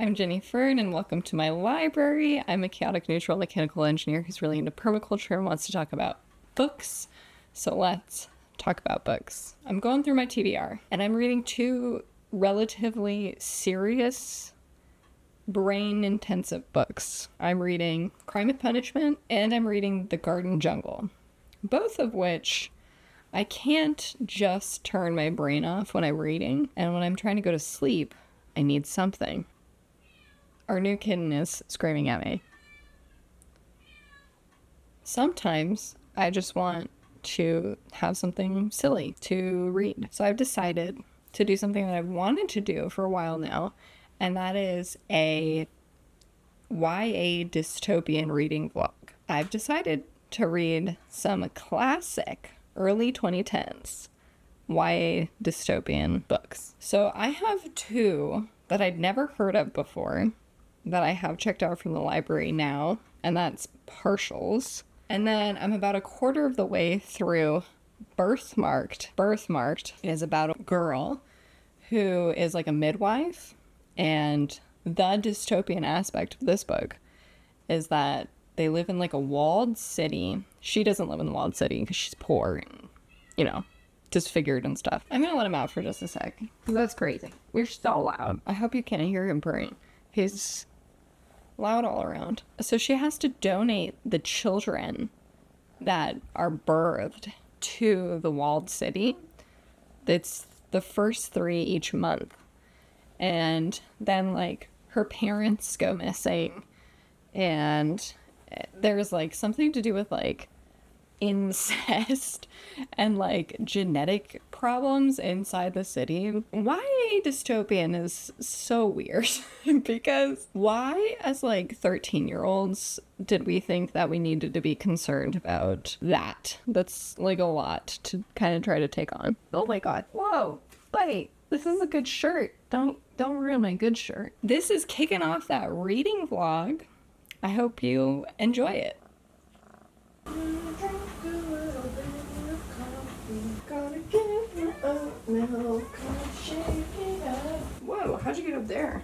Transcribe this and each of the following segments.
I'm Jenny Fern, and welcome to my library. I'm a chaotic neutral mechanical engineer who's really into permaculture and wants to talk about books. So let's talk about books. I'm going through my TBR, and I'm reading two relatively serious, brain-intensive books. I'm reading Crime and Punishment, and I'm reading The Garden Jungle, both of which I can't just turn my brain off when I'm reading, and when I'm trying to go to sleep, I need something. Our new kitten is screaming at me. Sometimes I just want to have something silly to read. So I've decided to do something that I've wanted to do for a while now, and that is a YA dystopian reading vlog. I've decided to read some classic early 2010s YA dystopian books. So I have two that I'd never heard of before that I have checked out from the library now, and that's Partials. And then I'm about a quarter of the way through Birthmarked. Birthmarked is about a girl who is like a midwife, and the dystopian aspect of this book is that they live in like a walled city. She doesn't live in the walled city because she's poor and, you know, disfigured and stuff. I'm gonna let him out for just a sec. That's crazy. We're so loud. I hope you can't hear him purring. He's loud all around. So she has to donate the children that are birthed to the walled city. It's the first 3 each month. And then like her parents go missing, and there's like something to do with like incest and like genetic problems inside the city. Why dystopian is so weird because why as like 13-year-olds did we think that we needed to be concerned about that? That's like a lot to kind of try to take on. Oh my god. Whoa, wait, this is a good shirt. Don't ruin my good shirt. This is kicking off that reading vlog. I hope you enjoy it. Whoa, how'd you get up there?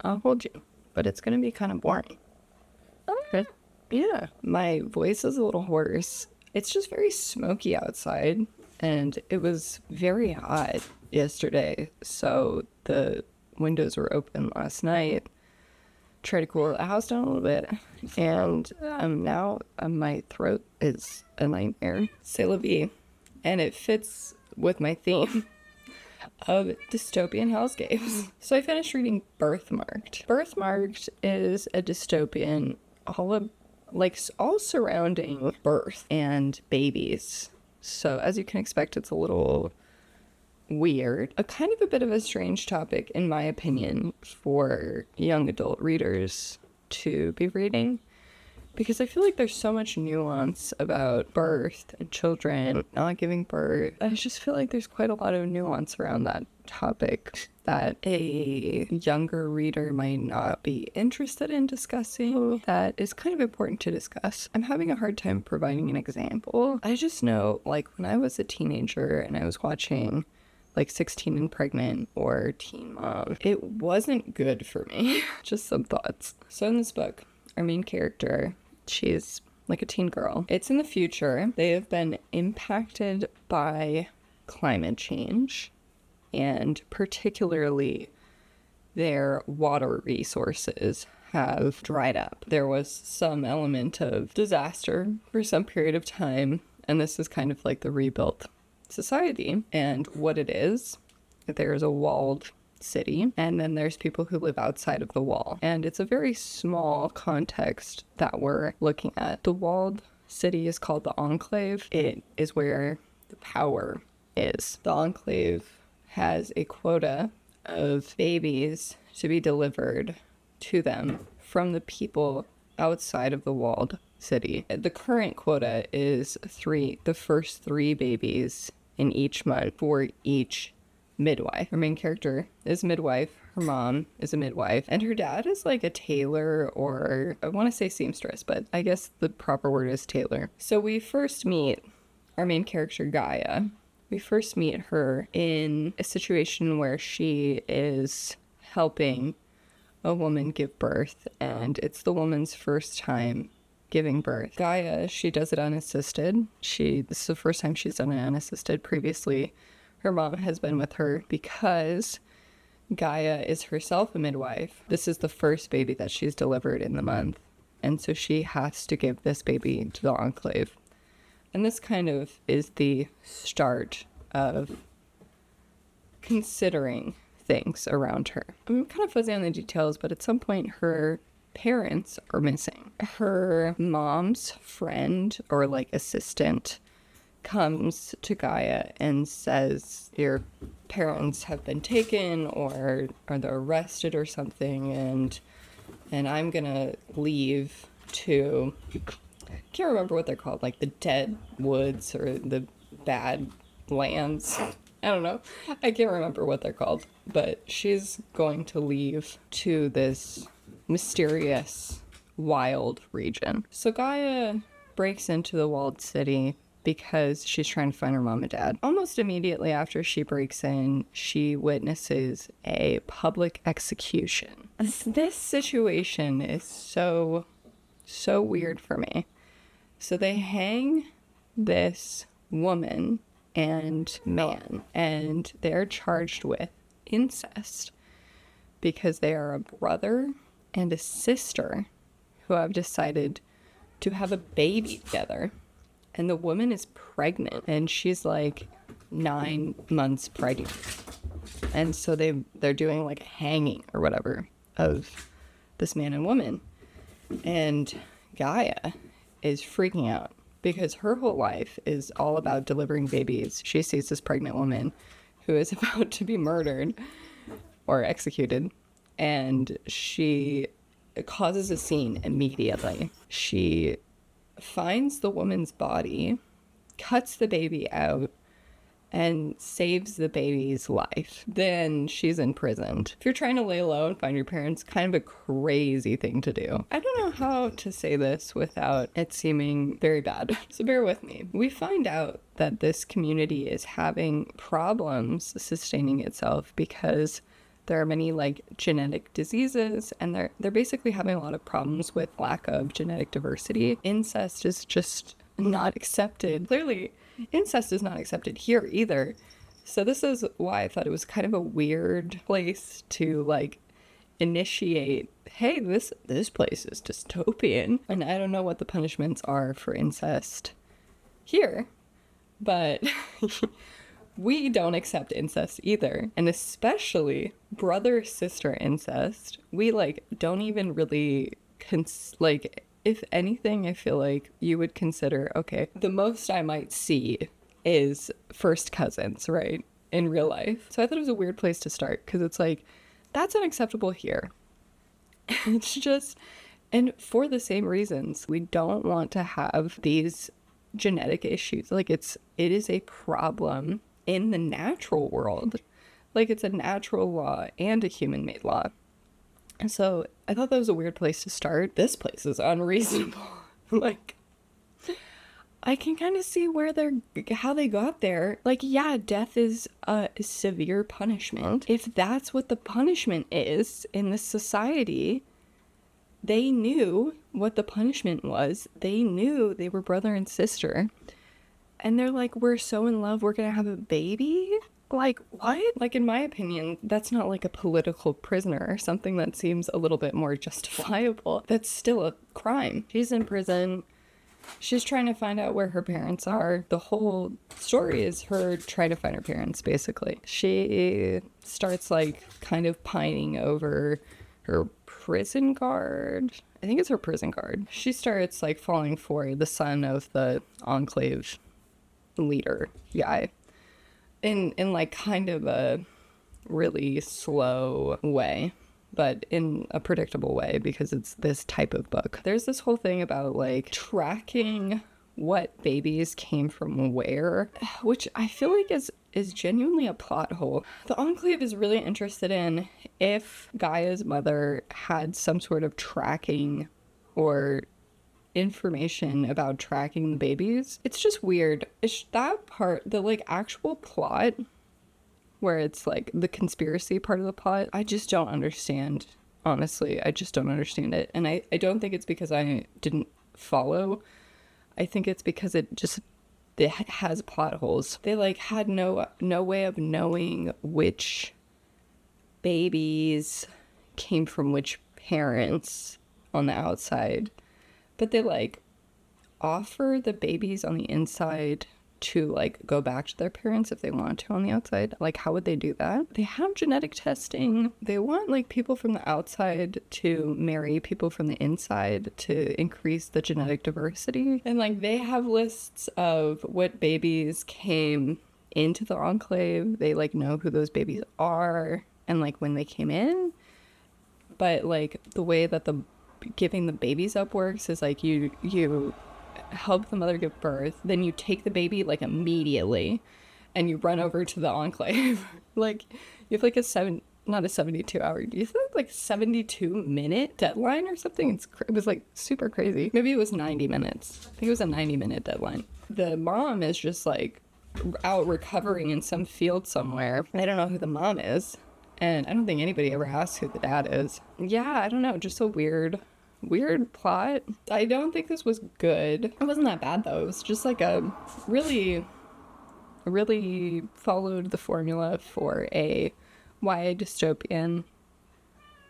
I'll hold you, but it's gonna be kind of boring. Okay. Yeah, my voice is a little hoarse. It's just very smoky outside, and it was very hot yesterday, so the windows were open last night. Try to cool the house down a little bit, and now my throat is a nightmare. C'est la vie. And it fits with my theme of dystopian hellscapes. So I finished reading Birthmarked. Birthmarked is a dystopian all surrounding birth and babies. So as you can expect, it's a little weird. A kind of a bit of a strange topic, in my opinion, for young adult readers to be reading, because I feel like there's so much nuance about birth and children not giving birth. I just feel like there's quite a lot of nuance around that topic that a younger reader might not be interested in discussing, that is kind of important to discuss. I'm having a hard time providing an example. I just know, like, when I was a teenager and I was watching like 16 and Pregnant or Teen Mom, it wasn't good for me. Just some thoughts. So in this book, our main character, she's like a teen girl. It's in the future. They have been impacted by climate change, and particularly their water resources have dried up. There was some element of disaster for some period of time, and this is kind of like the rebuilt society. And what it is, there's a walled city, and then there's people who live outside of the wall, and it's a very small context that we're looking at. The walled city is called the Enclave. It is where the power is. The Enclave has a quota of babies to be delivered to them from the people outside of the walled city. The current quota is the first 3 babies in each month for each midwife. Her main character is a midwife, her mom is a midwife, and her dad is like a tailor, or I want to say seamstress, but I guess the proper word is tailor. So we first meet our main character, Gaia. We first meet her in a situation where she is helping a woman give birth, and it's the woman's first time giving birth. Gaia, she does it unassisted. This is the first time she's done it unassisted. Previously, her mom has been with her because Gaia is herself a midwife. This is the first baby that she's delivered in the month, and so she has to give this baby to the Enclave. And this kind of is the start of considering things around her. I'm kind of fuzzy on the details, but at some point her parents are missing. Her mom's friend or like assistant comes to Gaia and says, your parents have been taken or they're arrested or something, and I'm gonna leave to, I can't remember what they're called, like the Dead Woods or the Bad Lands. I don't know. I can't remember what they're called, but she's going to leave to this mysterious, wild region. So Gaia breaks into the walled city because she's trying to find her mom and dad. Almost immediately after she breaks in, she witnesses a public execution. This situation is so weird for me. So they hang this woman and man, and they're charged with incest because they are a brother and a sister who have decided to have a baby together. And the woman is pregnant, and she's like 9 months pregnant. And so they're doing like a hanging or whatever of this man and woman. And Gaia is freaking out because her whole life is all about delivering babies. She sees this pregnant woman who is about to be murdered or executed, and she causes a scene immediately. She finds the woman's body, cuts the baby out, and saves the baby's life. Then she's imprisoned. If you're trying to lay low and find your parents, kind of a crazy thing to do. I don't know how to say this without it seeming very bad, so bear with me. We find out that this community is having problems sustaining itself because there are many like genetic diseases, and they're basically having a lot of problems with lack of genetic diversity. Incest is just not accepted. Clearly, incest is not accepted here either. So this is why I thought it was kind of a weird place to like initiate, hey, this place is dystopian. And I don't know what the punishments are for incest here, but we don't accept incest either. And especially brother-sister incest. We like don't even really if anything, I feel like you would consider, okay, the most I might see is first cousins, right? In real life. So I thought it was a weird place to start because it's like, that's unacceptable here. It's just, and for the same reasons, we don't want to have these genetic issues. Like it is a problem in the natural world. Like it's a natural law and a human-made law. And so I thought that was a weird place to start. This place is unreasonable. Like, I can kind of see how they got there. Like, yeah, death is a severe punishment. If that's what the punishment is in this society, they knew what the punishment was. They knew they were brother and sister. And they're like, we're so in love, we're gonna have a baby? Like, what? Like, in my opinion, that's not like a political prisoner or something that seems a little bit more justifiable. That's still a crime. She's in prison. She's trying to find out where her parents are. The whole story is her trying to find her parents, basically. She starts like kind of pining over her prison guard. I think it's her prison guard. She starts like falling for the son of the Enclave leader guy. In like kind of a really slow way, but in a predictable way because it's this type of book. There's this whole thing about like tracking what babies came from where, which I feel like is genuinely a plot hole. The Enclave is really interested in if Gaia's mother had some sort of tracking or information about tracking the babies. It's just weird. It's that part, the like actual plot where it's like the conspiracy part of the plot, I just don't understand honestly. I just don't understand it. And I don't think it's because I didn't follow. I think it's because it has plot holes. They like had no way of knowing which babies came from which parents on the outside, but they like offer the babies on the inside to like go back to their parents if they want to on the outside. Like, how would they do that? They have genetic testing. They want like people from the outside to marry people from the inside to increase the genetic diversity. And like they have lists of what babies came into the enclave. They like know who those babies are and like when they came in. But like the way that the giving the babies up works is like you help the mother give birth, then you take the baby like immediately and you run over to the enclave. Like you have like not a 72 hour, do you think like 72-minute deadline or something? It was like super crazy. Maybe it was 90 minutes. I think it was a 90-minute deadline. The mom is just like out recovering in some field somewhere. I don't know who the mom is, and I don't think anybody ever asks who the dad is. Yeah, I don't know, just a weird plot. I don't think this was good. It wasn't that bad though. It was just like a really followed the formula for a YA dystopian.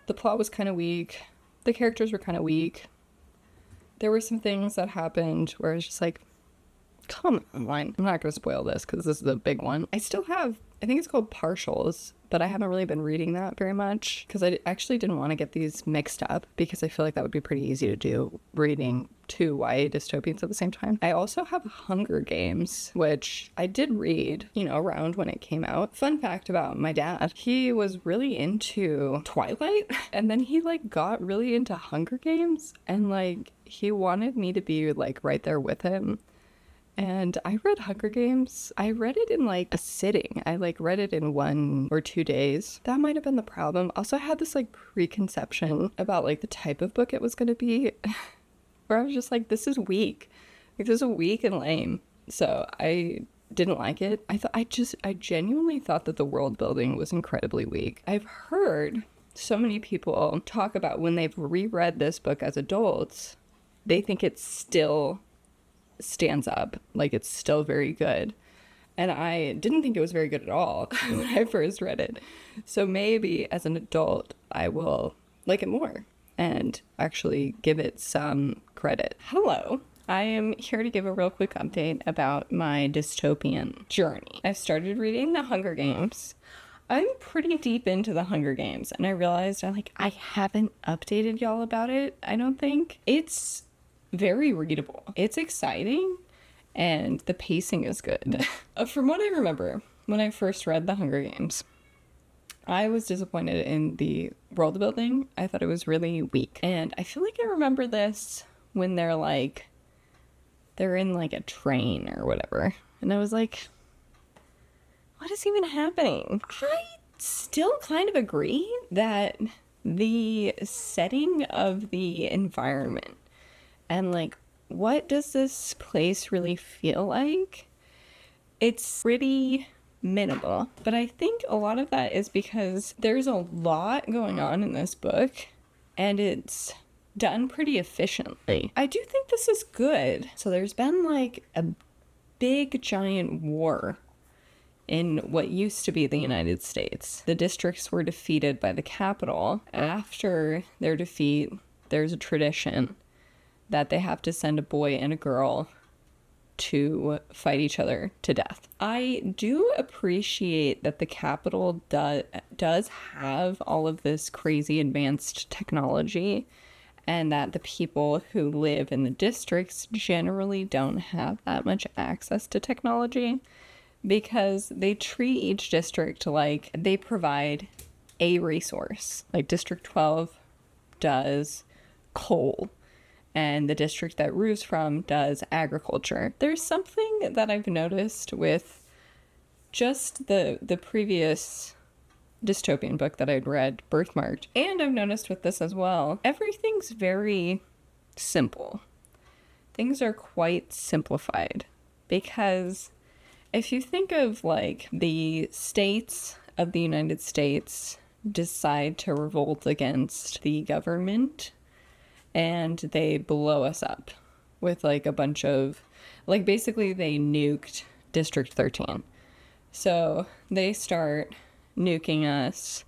The plot was kind of weak. The characters were kind of weak. There were some things that happened where I was just like, come on. I'm not going to spoil this because this is a big one. I think it's called Partials, but I haven't really been reading that very much because I actually didn't want to get these mixed up because I feel like that would be pretty easy to do, reading two YA dystopians at the same time. I also have Hunger Games, which I did read, around when it came out. Fun fact about my dad, he was really into Twilight and then he like got really into Hunger Games and like he wanted me to be like right there with him. And I read Hunger Games. I read it in like a sitting. I like read it in 1 or 2 days. That might have been the problem. Also, I had this like preconception about like the type of book it was going to be where I was just like, this is weak. Like, this is weak and lame. So I didn't like it. I genuinely thought that the world building was incredibly weak. I've heard so many people talk about when they've reread this book as adults, they think it still stands up, like it's still very good, and I didn't think it was very good at all when I first read it. So maybe as an adult I will like it more and actually give it some credit. Hello, I am here to give a real quick update about my dystopian journey. I've started reading The Hunger Games. I'm pretty deep into The Hunger Games, and I realized I haven't updated y'all about it. I don't think it's very readable. It's exciting and the pacing is good. From what I remember, when I first read The Hunger Games, I was disappointed in the world building. I thought it was really weak. And I feel like I remember this when they're in like a train or whatever. And I was like, what is even happening? I still kind of agree that the setting of the environment and like, what does this place really feel like? It's pretty minimal, but I think a lot of that is because there's a lot going on in this book and it's done pretty efficiently. I do think this is good. So there's been like a big giant war in what used to be the United States. The districts were defeated by the capital. After their defeat, there's a tradition that they have to send a boy and a girl to fight each other to death. I do appreciate that the capital does have all of this crazy advanced technology, and that the people who live in the districts generally don't have that much access to technology, because they treat each district like they provide a resource. Like District 12 does coal, and the district that Rue's from does agriculture. There's something that I've noticed with just the previous dystopian book that I'd read, Birthmarked, and I've noticed with this as well. Everything's very simple. Things are quite simplified, because if you think of like the states of the United States decide to revolt against the government, and they blow us up with like a bunch of, like, basically they nuked District 13. So they start nuking us,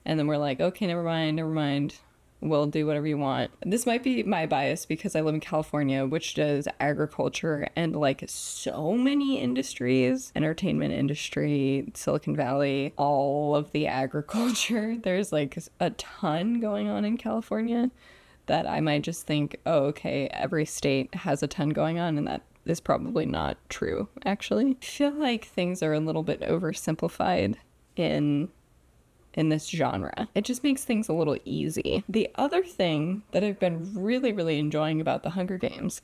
and then we're like, okay, never mind. We'll do whatever you want. This might be my bias because I live in California, which does agriculture and like so many industries, entertainment industry, Silicon Valley, all of the agriculture. There's like a ton going on in California that I might just think, oh, okay, every state has a ton going on, and that is probably not true, actually. I feel like things are a little bit oversimplified in this genre. It just makes things a little easy. The other thing that I've been really, really enjoying about the Hunger Games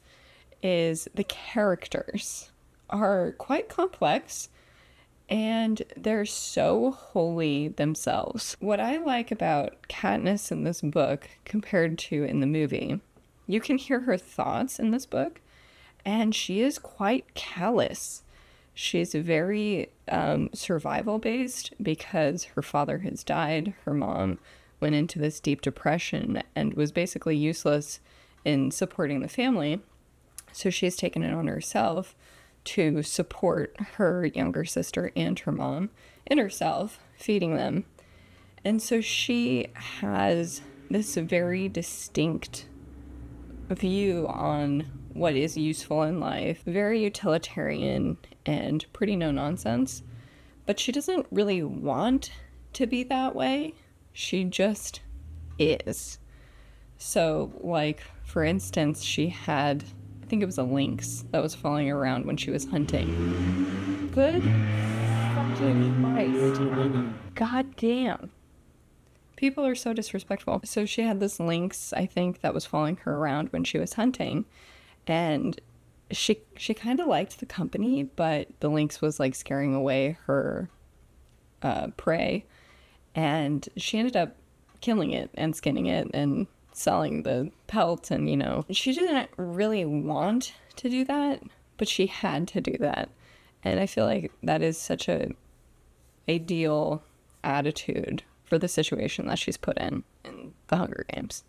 is the characters are quite complex, and they're so wholly themselves. What I like about Katniss in this book compared to in the movie, you can hear her thoughts in this book, and she is quite callous. She's very survival based because her father has died. Her mom went into this deep depression and was basically useless in supporting the family. So she's taken it on herself to support her younger sister and her mom and herself, feeding them. And so she has this very distinct view on what is useful in life, very utilitarian and pretty no nonsense, but she doesn't really want to be that way. She just is. So, like, for instance, she had, I think it was a lynx that was following around when she was hunting. Good fucking Christ. God damn. People are so disrespectful. So she had this lynx, I think, that was following her around when she was hunting. And she kind of liked the company, but the lynx was like scaring away her prey, and she ended up killing it and skinning it and selling the pelt. And, you know, she didn't really want to do that, but she had to do that. And I feel like that is such a ideal attitude for the situation that she's put in the Hunger Games.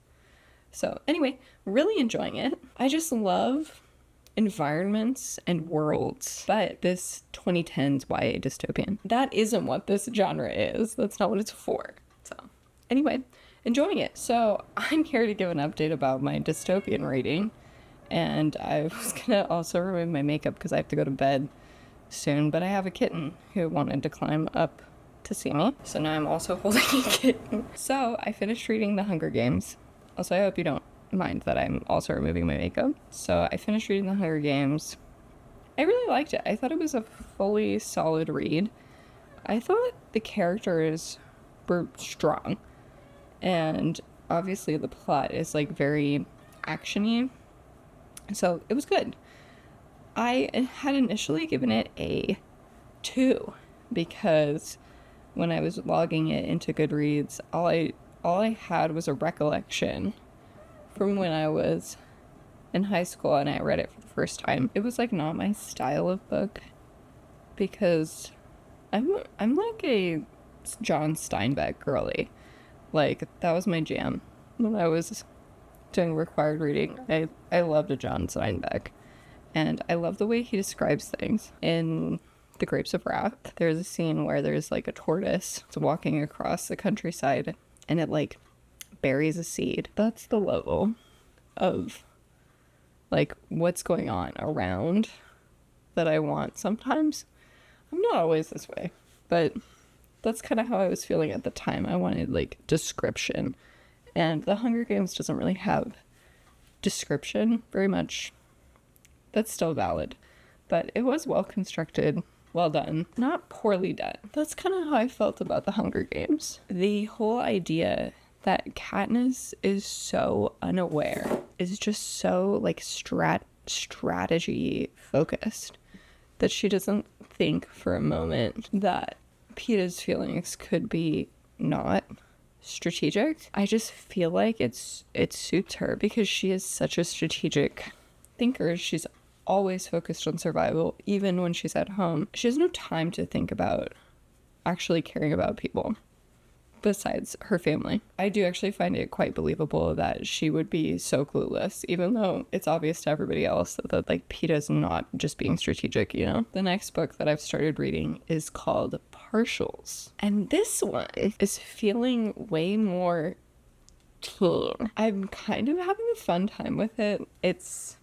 So anyway, really enjoying it. I just love environments and worlds, but this 2010s YA dystopian, that isn't what this genre is. That's not what it's for. So anyway, enjoying it. So I'm here to give an update about my dystopian reading, and I was gonna also remove my makeup because I have to go to bed soon, but I have a kitten who wanted to climb up to see me, so now I'm also holding a kitten. So I finished reading The Hunger Games. Also, I hope you don't mind that I'm also removing my makeup. So I finished reading The Hunger Games. I really liked it. I thought it was a fully solid read. I thought the characters were strong. And obviously the plot is like very action-y. So it was good. I had initially given it a 2 because when I was logging it into Goodreads, all I had was a recollection from when I was in high school and I read it for the first time. It was like not my style of book because I'm like a John Steinbeck girly. Like, that was my jam when I was doing required reading. I loved a John Steinbeck, and I love the way he describes things. In The Grapes of Wrath, there's a scene where there's like a tortoise walking across the countryside, and it like buries a seed. That's the level of like what's going on around that I want sometimes. I'm not always this way, but that's kind of how I was feeling at the time. I wanted like description, and The Hunger Games doesn't really have description very much. That's still valid, but it was well constructed, well done, not poorly done. That's kind of how I felt about The Hunger Games. The whole idea that Katniss is so unaware is just so like strategy focused that she doesn't think for a moment that Peeta's feelings could be not strategic. I just feel like it suits her because she is such a strategic thinker. She's always focused on survival, even when she's at home. She has no time to think about actually caring about people. besides her family. I do actually find it quite believable that she would be so clueless, even though it's obvious to everybody else that like PETA's not just being strategic, you know? The next book that I've started reading is called Partials. And this one is feeling way more teen. I'm kind of having a fun time with it. It's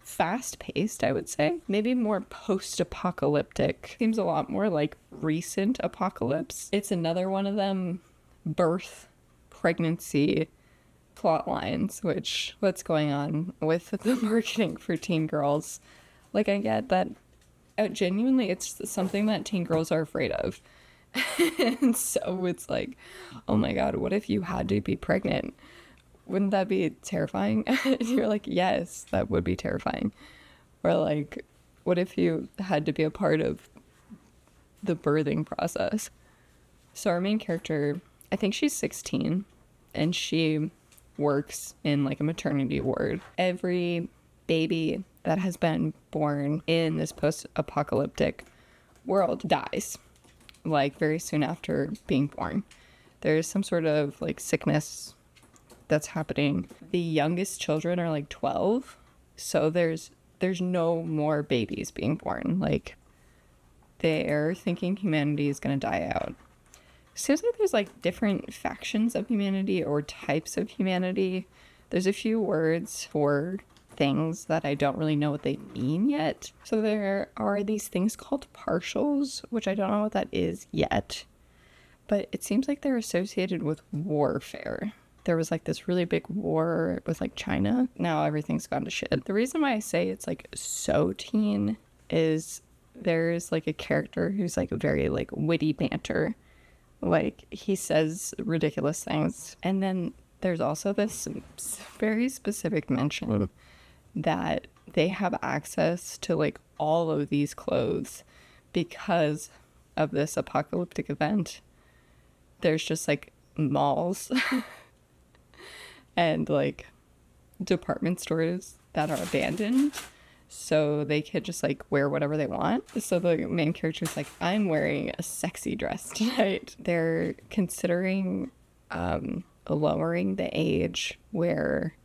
fast-paced, I would say. Maybe more post-apocalyptic. Seems a lot more like recent apocalypse. It's another one of them birth, pregnancy plot lines, which what's going on with the marketing for teen girls. Like, I get that genuinely it's something that teen girls are afraid of. And so it's like, oh my God, what if you had to be pregnant? Wouldn't that be terrifying? You're like, yes, that would be terrifying. Or like, what if you had to be a part of the birthing process? So our main character, I think she's 16, and she works in like a maternity ward. Every baby that has been born in this post-apocalyptic world dies, like very soon after being born. There's some sort of like sickness that's happening. The youngest children are like 12, so there's no more babies being born. Like, they're thinking humanity is going to die out. Seems like there's like different factions of humanity or types of humanity. There's a few words for things that I don't really know what they mean yet. So there are these things called partials, which I don't know what that is yet, but it seems like they're associated with warfare. There was like this really big war with like China. Now everything's gone to shit. The reason why I say it's like so teen is there's like a character who's like very like witty banter. Like, he says ridiculous things. And then there's also this very specific mention that they have access to like all of these clothes because of this apocalyptic event. There's just like malls and like department stores that are abandoned, so they could just like wear whatever they want. So the main character's like, I'm wearing a sexy dress tonight. They're considering lowering the age where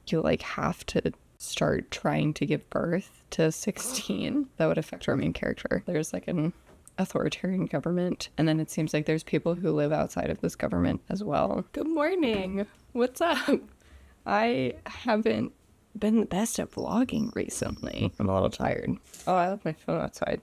you like have to start trying to give birth to 16. That would affect our main character. There's like an authoritarian government, and then it seems like there's people who live outside of this government as well. Good morning. What's up? I haven't been the best at vlogging recently. I'm a little tired. Oh, I left my phone outside.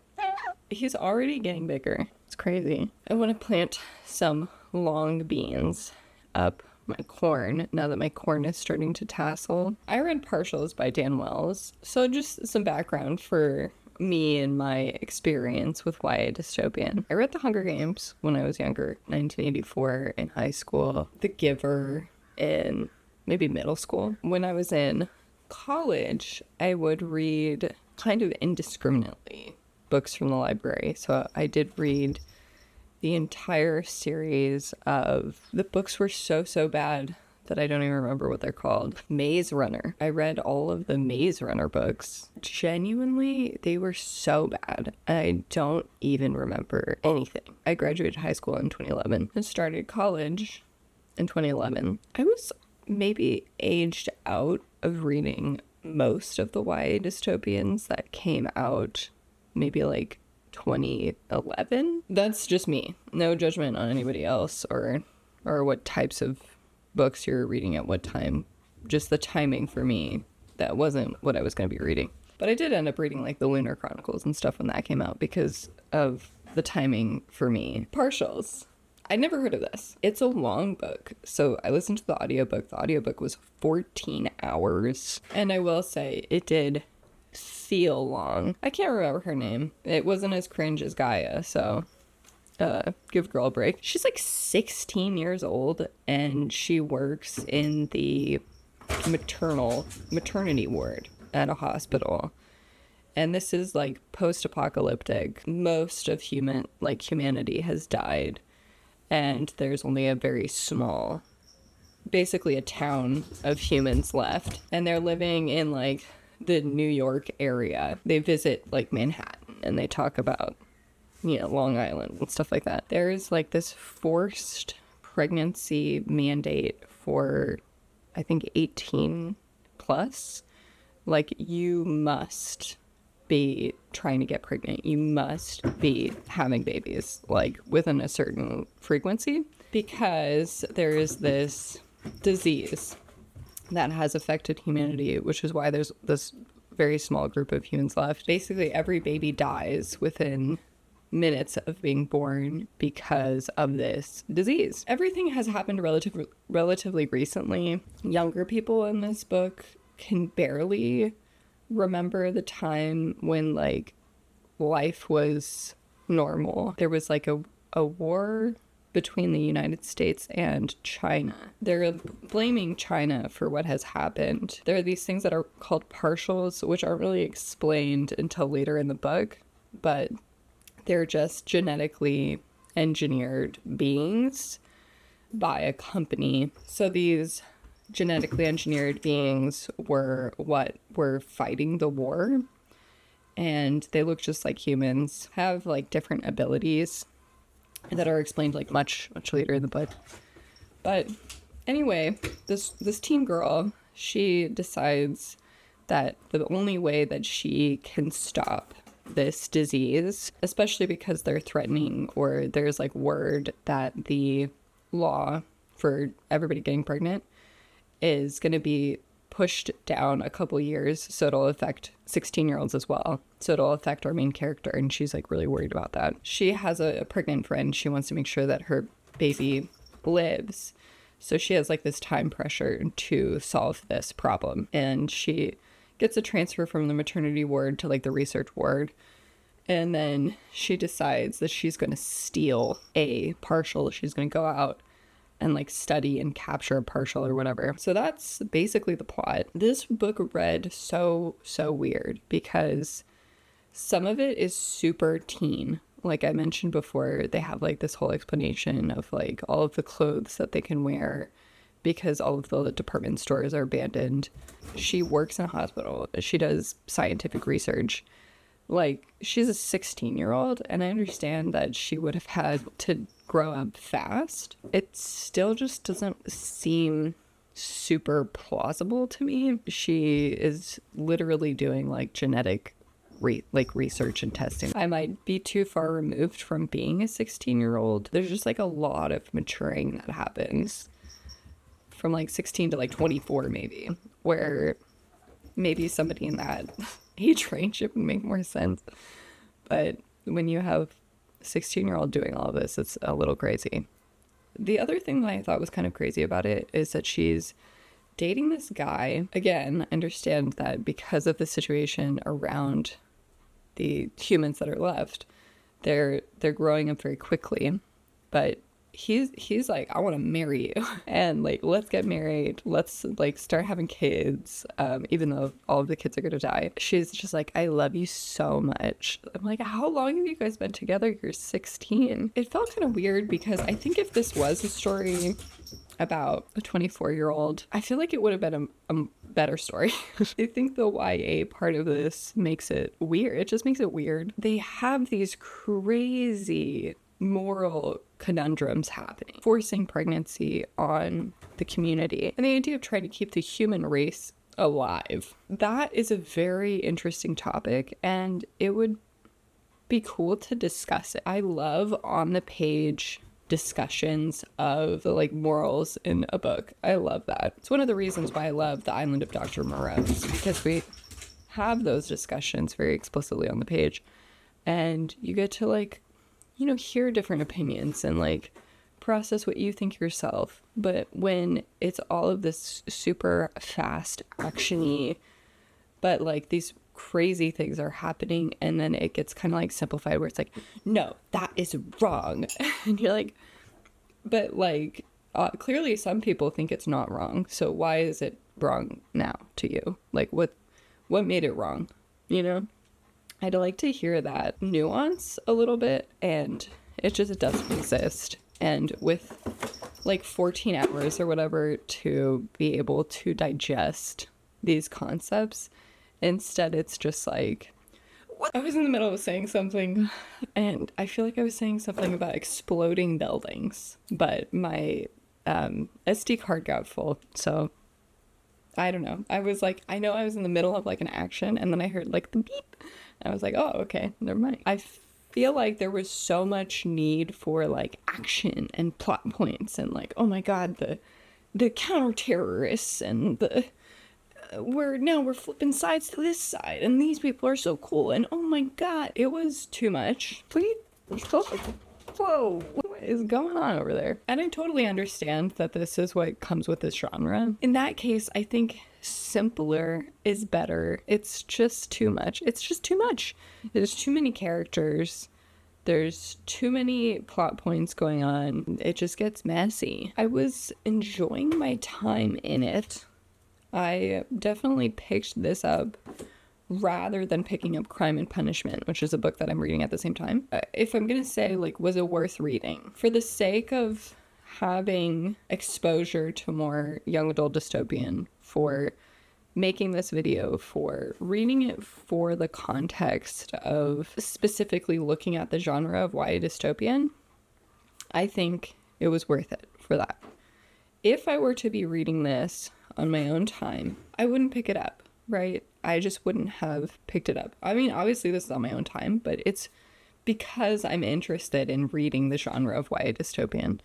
He's already getting bigger. It's crazy. I want to plant some long beans up my corn now that my corn is starting to tassel. I read Partials by Dan Wells. So just some background for me and my experience with YA Dystopian. I read The Hunger Games when I was younger, 1984 in high school, The Giver in maybe middle school. When I was in college, I would read kind of indiscriminately books from the library. So I did read the entire series of, the books were so bad that I don't even remember what they're called. Maze Runner. I read all of the Maze Runner books. Genuinely, they were so bad. I don't even remember anything. I graduated high school in 2011 and started college in 2011. I was maybe aged out of reading most of the YA dystopians that came out maybe like 2011. That's just me. No judgment on anybody else or what types of books you're reading at what time. Just the timing for me, that wasn't what I was going to be reading. But I did end up reading like the Lunar Chronicles and stuff when that came out because of the timing for me. Partials. I'd never heard of this. It's a long book, so I listened to the audiobook. The audiobook was 14 hours, and I will say it did feel long. I can't remember her name. It wasn't as cringe as Gaia, so give girl a break. She's like 16 years old, and she works in the maternity ward at a hospital. And this is like post-apocalyptic. Most of humanity has died, and there's only a very small, basically a town of humans left, and they're living in like the New York area. They visit like Manhattan, and they talk about, you know, Long Island and stuff like that. There's like this forced pregnancy mandate for, I think, 18 plus. Like, you must be trying to get pregnant. You must be having babies, like, within a certain frequency, because there is this disease that has affected humanity, which is why there's this very small group of humans left. Basically, every baby dies within minutes of being born because of this disease. Everything has happened relatively recently. Younger people in this book can barely remember the time when, like, life was normal. There was like a war between the United States and China. They're blaming China for what has happened. There are these things that are called partials, which aren't really explained until later in the book, but they're just genetically engineered beings by a company. So these genetically engineered beings were what were fighting the war, and they look just like humans, have like different abilities that are explained like much later in the book. But anyway, this teen girl, she decides that the only way that she can stop this disease, especially because they're threatening, or there's like word that the law for everybody getting pregnant is going to be pushed down a couple years, so it'll affect 16-year-olds as well. So it'll affect our main character, and she's like really worried about that. She has a pregnant friend. She wants to make sure that her baby lives. So she has like this time pressure to solve this problem, and she gets a transfer from the maternity ward to like the research ward. And then she decides that she's going to steal a partial. She's going to go out and like study and capture a partial or whatever. So that's basically the plot. This book read so weird because some of it is super teen. Like I mentioned before, they have like this whole explanation of like all of the clothes that they can wear because all of the department stores are abandoned. She works in a hospital. She does scientific research. Like, she's a 16-year-old, and I understand that she would have had to grow up fast. It still just doesn't seem super plausible to me. She is literally doing like genetic research and testing. I might be too far removed from being a 16-year-old. There's just like a lot of maturing that happens from like 16 to like 24 maybe, where maybe somebody in that age range it would make more sense. But when you have a 16-year-old doing all of this, it's a little crazy. The other thing that I thought was kind of crazy about it is that she's dating this guy. Again, I understand that because of the situation around the humans that are left, they're growing up very quickly, but he's like, I want to marry you, and like, let's get married, let's like start having kids, even though all of the kids are gonna die. She's just like, I love you so much. I'm like, how long have you guys been together? You're 16. It felt kind of weird because I think if this was a story about a 24-year-old, I feel like it would have been a better story. I think the YA part of this makes it weird. It just makes it weird. They have these crazy moral conundrums happening, forcing pregnancy on the community, and the idea of trying to keep the human race alive. That is a very interesting topic, and it would be cool to discuss it. I love on the page discussions of the like morals in a book. I love that. It's one of the reasons why I love The Island of Dr. Moreau, because we have those discussions very explicitly on the page, and you get to like, you know, hear different opinions and like process what you think yourself. But when it's all of this super fast actiony, but like these crazy things are happening, and then it gets kind of like simplified where it's like, no, that is wrong. And you're like, but like clearly some people think it's not wrong, so why is it wrong now to you? Like what made it wrong, you know? I'd like to hear that nuance a little bit, and it doesn't exist. And with like 14 hours or whatever to be able to digest these concepts, instead it's just like, I was in the middle of saying something, and I feel like I was saying something about exploding buildings, but my SD card got full, so I don't know. I was like, I know I was in the middle of like an action, and then I heard like the beep. I was like, oh, okay, never mind. I feel like there was so much need for like action and plot points, and like, oh my god, the counter terrorists, and the we're flipping sides to this side, and these people are so cool, and oh my god, it was too much. Please, whoa, what is going on over there? And I totally understand that this is what comes with this genre. In that case, I think simpler is better. It's just too much. It's just too much. There's too many characters. There's too many plot points going on. It just gets messy. I was enjoying my time in it. I definitely picked this up rather than picking up Crime and Punishment, which is a book that I'm reading at the same time. If I'm gonna say, like, was it worth reading? For the sake of having exposure to more young adult dystopian, for making this video, for reading it for the context of specifically looking at the genre of YA dystopian, I think it was worth it for that. If I were to be reading this on my own time, I wouldn't pick it up, right? I just wouldn't have picked it up. I mean, obviously this is on my own time, but it's because I'm interested in reading the genre of YA dystopian.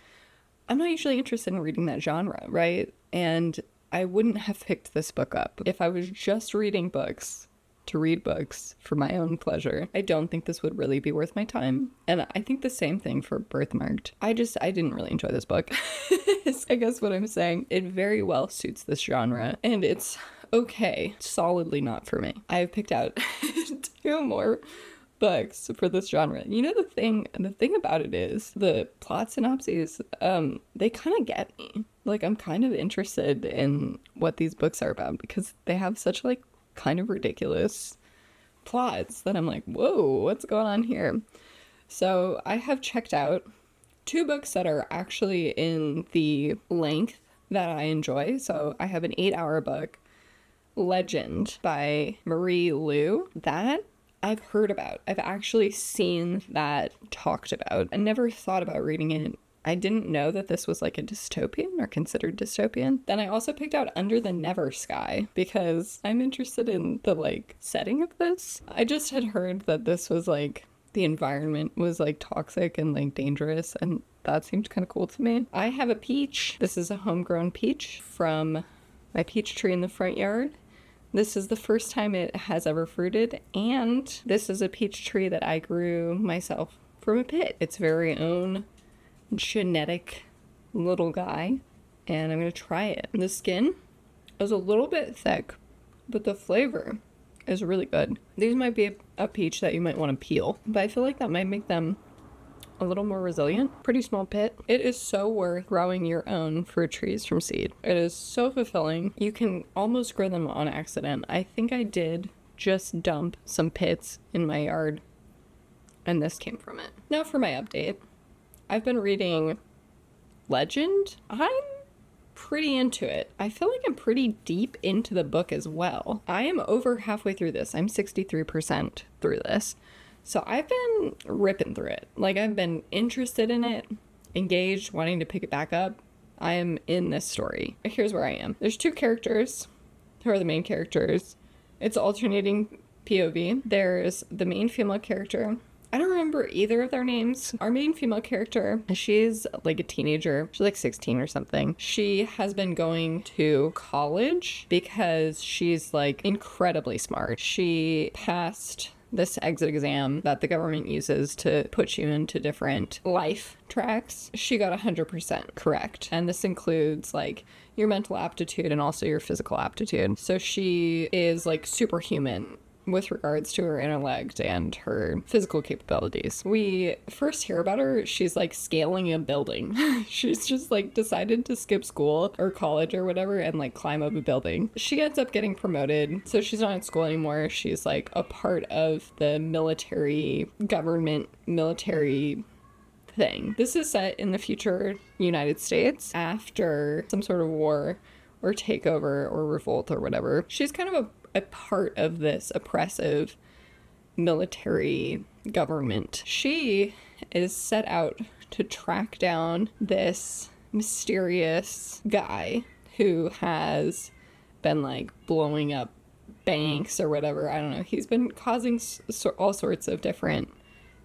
I'm not usually interested in reading that genre, right? And I wouldn't have picked this book up if I was just reading books to read books for my own pleasure. I don't think this would really be worth my time. And I think the same thing for Birthmarked. I didn't really enjoy this book. I guess what I'm saying, it very well suits this genre, and it's okay, solidly not for me. I've picked out 2 more books for this genre. You know, the thing about it is the plot synopses, they kind of get me. Like, I'm kind of interested in what these books are about because they have such like kind of ridiculous plots that I'm like, whoa, what's going on here? So I have checked out 2 books that are actually in the length that I enjoy. So I have an 8-hour book, Legend by Marie Lu, that I've heard about. I've actually seen that talked about. I never thought about reading it. I didn't know that this was like a dystopian or considered dystopian. Then I also picked out Under the Never Sky because I'm interested in the like setting of this. I just had heard that this was like the environment was like toxic and like dangerous, and that seemed kind of cool to me. I have a peach. This is a homegrown peach from my peach tree in the front yard. This is the first time it has ever fruited, and this is a peach tree that I grew myself from a pit. Its very own genetic little guy, and I'm gonna try it. The skin is a little bit thick, but the flavor is really good. These might be a peach that you might want to peel, but I feel like that might make them a little more resilient. Pretty small pit. It is so worth growing your own fruit trees from seed. It is so fulfilling. You can almost grow them on accident. I think I did just dump some pits in my yard, and this came from it. Now for my update. I've been reading Legend. I'm pretty into it. I feel like I'm pretty deep into the book as well. I am over halfway through this. I'm 63% through this. So I've been ripping through it. Like, I've been interested in it, engaged, wanting to pick it back up. I am in this story. Here's where I am. There's 2 characters who are the main characters. It's alternating POV. There's the main female character. I don't remember either of their names. Our main female character, she's like a teenager. She's like 16 or something. She has been going to college because she's like incredibly smart. She passed this exit exam that the government uses to put you into different life tracks. She got 100% correct. And this includes like your mental aptitude and also your physical aptitude. So she is like superhuman with regards to her intellect and her physical capabilities. We first hear about her, she's like scaling a building. She's just like decided to skip school or college or whatever and like climb up a building. She ends up getting promoted, so she's not in school anymore. She's like a part of the government military thing. This is set in the future United States after some sort of war or takeover or revolt or whatever. She's kind of a part of this oppressive military government. She is set out to track down this mysterious guy who has been like blowing up banks or whatever. I don't know. He's been causing all sorts of different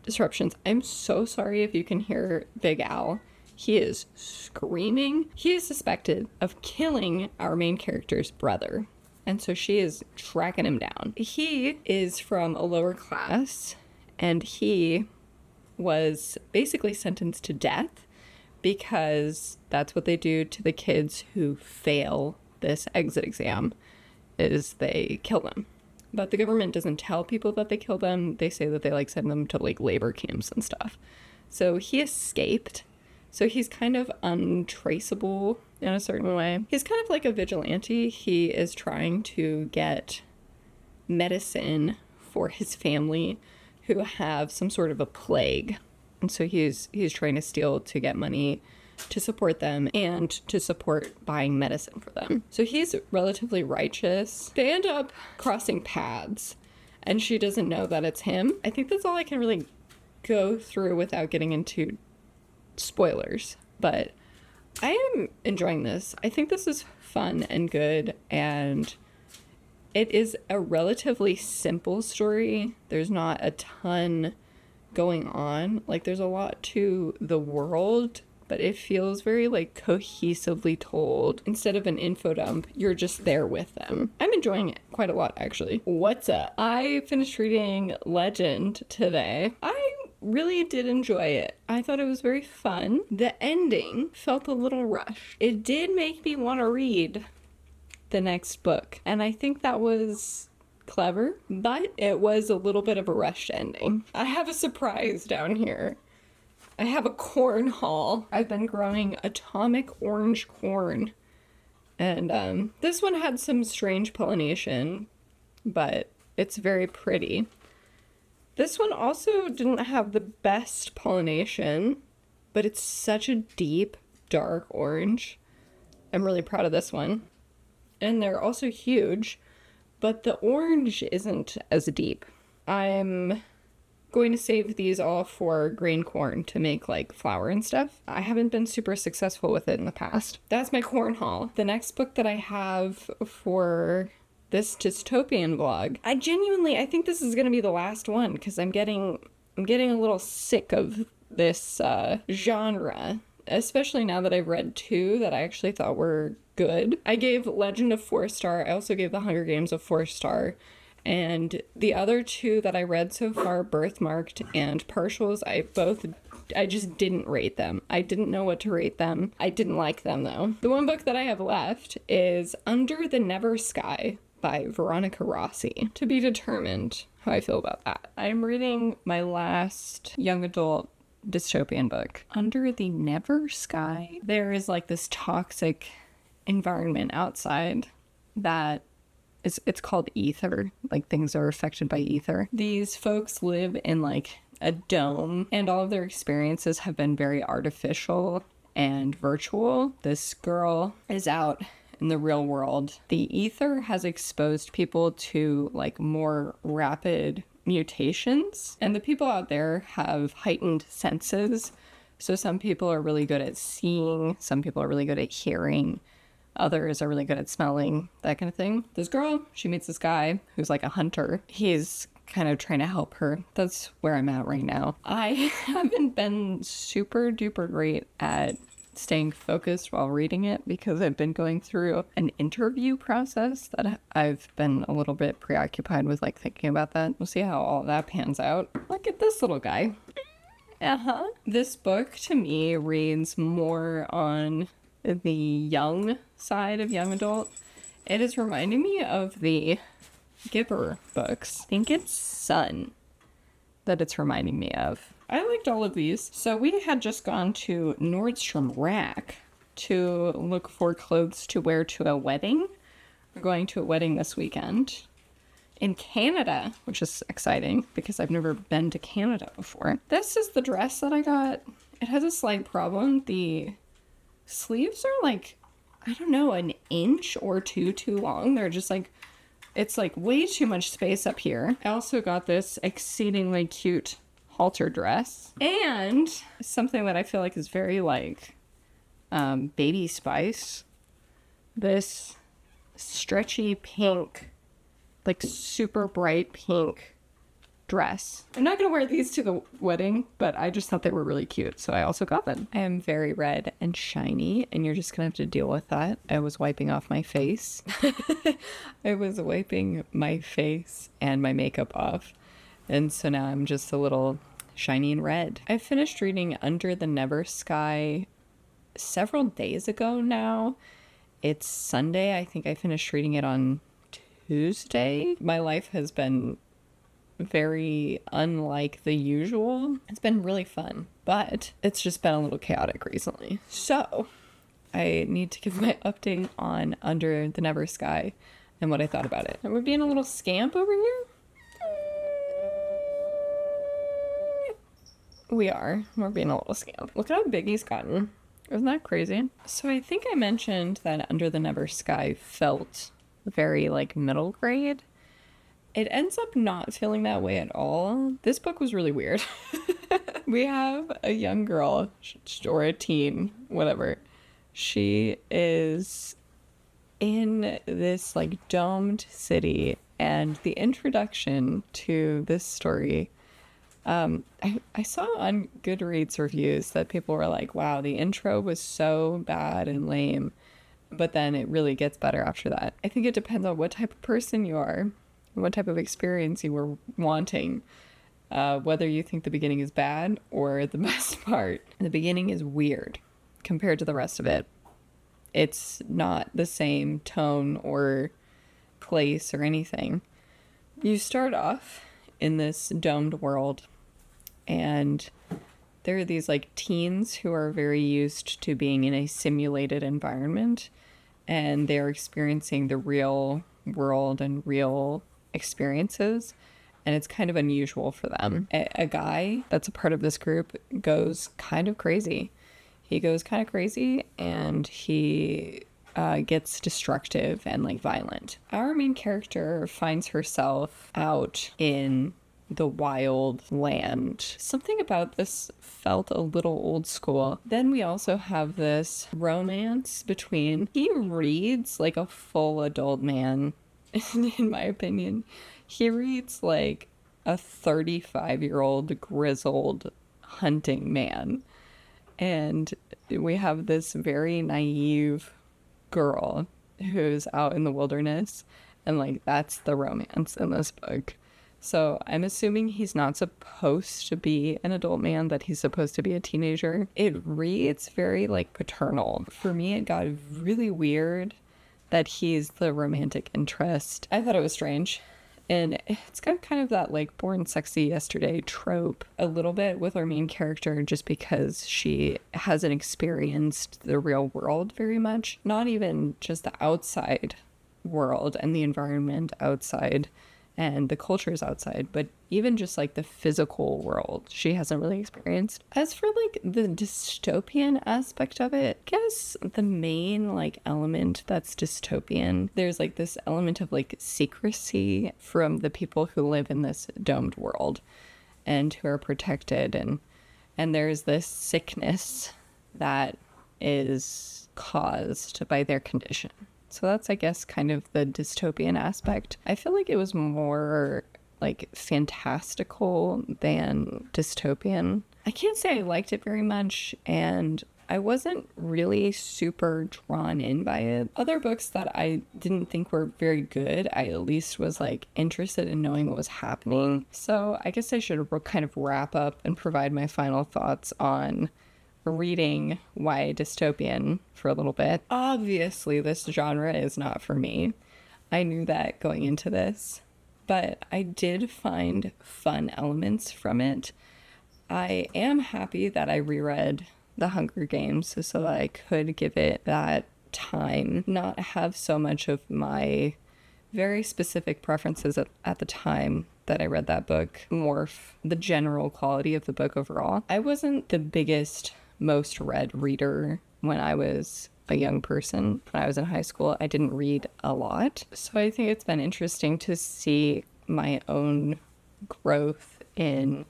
disruptions. I'm so sorry if you can hear Big Al. He is screaming. He is suspected of killing our main character's brother. And so she is tracking him down. He is from a lower class, and he was basically sentenced to death because that's what they do to the kids who fail this exit exam, is they kill them. But the government doesn't tell people that they kill them. They say that they like send them to like labor camps and stuff. So he escaped. So he's kind of untraceable in a certain way. He's kind of like a vigilante. He is trying to get medicine for his family who have some sort of a plague. And so he's trying to steal to get money to support them and to support buying medicine for them. So he's relatively righteous. They end up crossing paths, and she doesn't know that it's him. I think that's all I can really go through without getting into spoilers, but I am enjoying this. I think this is fun and good, and it is a relatively simple story. There's not a ton going on. Like, there's a lot to the world, but it feels very like cohesively told. Instead of an info dump, you're just there with them. I'm enjoying it quite a lot, actually. What's up? I finished reading Legend today. I really did enjoy it. I thought it was very fun. The ending felt a little rushed. It did make me want to read the next book, and I think that was clever, but it was a little bit of a rushed ending. I have a surprise down here. I have a corn haul. I've been growing atomic orange corn, and this one had some strange pollination, but it's very pretty. This one also didn't have the best pollination, but it's such a deep, dark orange. I'm really proud of this one. And they're also huge, but the orange isn't as deep. I'm going to save these all for grain corn to make like flour and stuff. I haven't been super successful with it in the past. That's my corn haul. The next book that I have for this dystopian vlog, I think this is gonna be the last one because I'm getting a little sick of this genre, especially now that I've read two that I actually thought were good. I gave Legend a 4-star. I also gave The Hunger Games a 4-star. And the other two that I read so far, Birthmarked and Partials, I just didn't rate them. I didn't know what to rate them. I didn't like them though. The one book that I have left is Under the Never Sky by Veronica Rossi. To be determined how I feel about that. I'm reading my last young adult dystopian book, Under the Never Sky. There is like this toxic environment outside that it's called ether. Like, things are affected by ether. These folks live in like a dome, and all of their experiences have been very artificial and virtual. This girl is out in the real world. The ether has exposed people to like more rapid mutations, and the people out there have heightened senses. So some people are really good at seeing, some people are really good at hearing, others are really good at smelling, that kind of thing. This girl, she meets this guy who's like a hunter. He's kind of trying to help her. That's where I'm at right now. I haven't been super duper great at staying focused while reading it because I've been going through an interview process that I've been a little bit preoccupied with, like thinking about that. We'll see how all that pans out. Look at this little guy. This book to me reads more on the young side of young adult. It is reminding me of the Gibber books. I think it's Sun that it's reminding me of. I liked all of these. So we had just gone to Nordstrom Rack to look for clothes to wear to a wedding. We're going to a wedding this weekend in Canada, which is exciting because I've never been to Canada before. This is the dress that I got. It has a slight problem. The sleeves are like, I don't know, an inch or two too long. They're just like It's like way too much space up here. I also got this exceedingly cute halter dress and something that I feel like is very like Baby Spice. This stretchy pink, like super bright pink dress. I'm not gonna wear these to the wedding, but I just thought they were really cute, so I also got them. I am very red and shiny, and you're just gonna have to deal with that. I was wiping off my face. I was wiping my face and my makeup off, and so now I'm just a little shiny and red. I finished reading Under the Never Sky several days ago now. It's Sunday. I think I finished reading it on Tuesday. My life has been very unlike the usual. It's been really fun, but it's just been a little chaotic recently. So I need to give my update on Under the Never Sky and what I thought about it. We're being a little scamp over here. We're being a little scamp. Look at how big he's gotten. Isn't that crazy? So I think I mentioned that Under the Never Sky felt very like middle grade. It ends up not feeling that way at all. This book was really weird. We have a young girl, or a teen, whatever. She is in this like domed city, and the introduction to this story, I saw on Goodreads reviews that people were like, wow, the intro was so bad and lame, but then it really gets better after that. I think it depends on what type of person you are, what type of experience you were wanting, whether you think the beginning is bad or the best part. The beginning is weird compared to the rest of it. It's not the same tone or place or anything. You start off in this domed world, and there are these like teens who are very used to being in a simulated environment, and they're experiencing the real world and real experiences, and it's kind of unusual for them. A guy that's a part of this group goes kind of crazy. He goes kind of crazy, and he gets destructive and like violent. Our main character finds herself out in the wild land. Something about this felt a little old school. Then we also have this romance between, he reads like a full adult man. In my opinion, he reads like a 35-year-old grizzled hunting man. And we have this very naive girl who's out in the wilderness, and like that's the romance in this book. So I'm assuming he's not supposed to be an adult man, that he's supposed to be a teenager. It reads very like paternal. For me, it got really weird that he's the romantic interest. I thought it was strange. And it's got kind of that like Born Sexy Yesterday trope a little bit with our main character, just because she hasn't experienced the real world very much. Not even just the outside world and the environment outside and the cultures outside, but even just like the physical world she hasn't really experienced. As for like the dystopian aspect of it, I guess the main like element that's dystopian, there's like this element of like secrecy from the people who live in this domed world and who are protected, and there's this sickness that is caused by their condition. So that's, I guess, kind of the dystopian aspect. I feel like it was more like fantastical than dystopian. I can't say I liked it very much, and I wasn't really super drawn in by it. Other books that I didn't think were very good, I at least was like interested in knowing what was happening. So I guess I should kind of wrap up and provide my final thoughts on reading YA Dystopian for a little bit. Obviously, this genre is not for me. I knew that going into this, but I did find fun elements from it. I am happy that I reread The Hunger Games so that I could give it that time, not have so much of my very specific preferences at the time that I read that book morph the general quality of the book overall. I wasn't the biggest most read reader when I was a young person. When I was in high school, I didn't read a lot. So I think it's been interesting to see my own growth in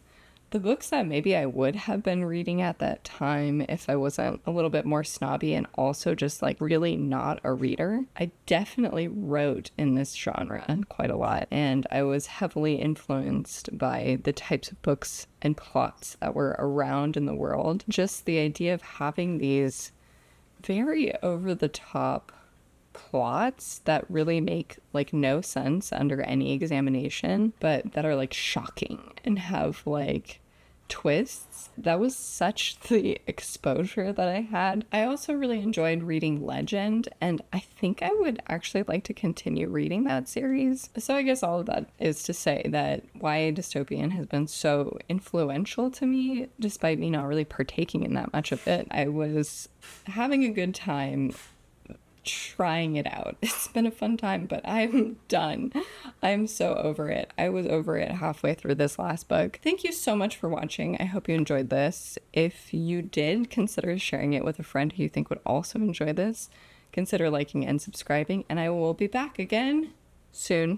the books that maybe I would have been reading at that time if I wasn't a little bit more snobby and also just like really not a reader. I definitely wrote in this genre quite a lot, and I was heavily influenced by the types of books and plots that were around in the world. Just the idea of having these very over-the-top plots that really make like no sense under any examination, but that are like shocking and have like twists. That was such the exposure that I had. I also really enjoyed reading Legend, and I think I would actually like to continue reading that series. So I guess all of that is to say that YA Dystopian has been so influential to me, despite me not really partaking in that much of it. I was having a good time trying it out. It's been a fun time, but I'm done. I'm so over it. I was over it halfway through this last book. Thank you so much for watching. I hope you enjoyed this. If you did, consider sharing it with a friend who you think would also enjoy this. Consider liking and subscribing, and I will be back again soon.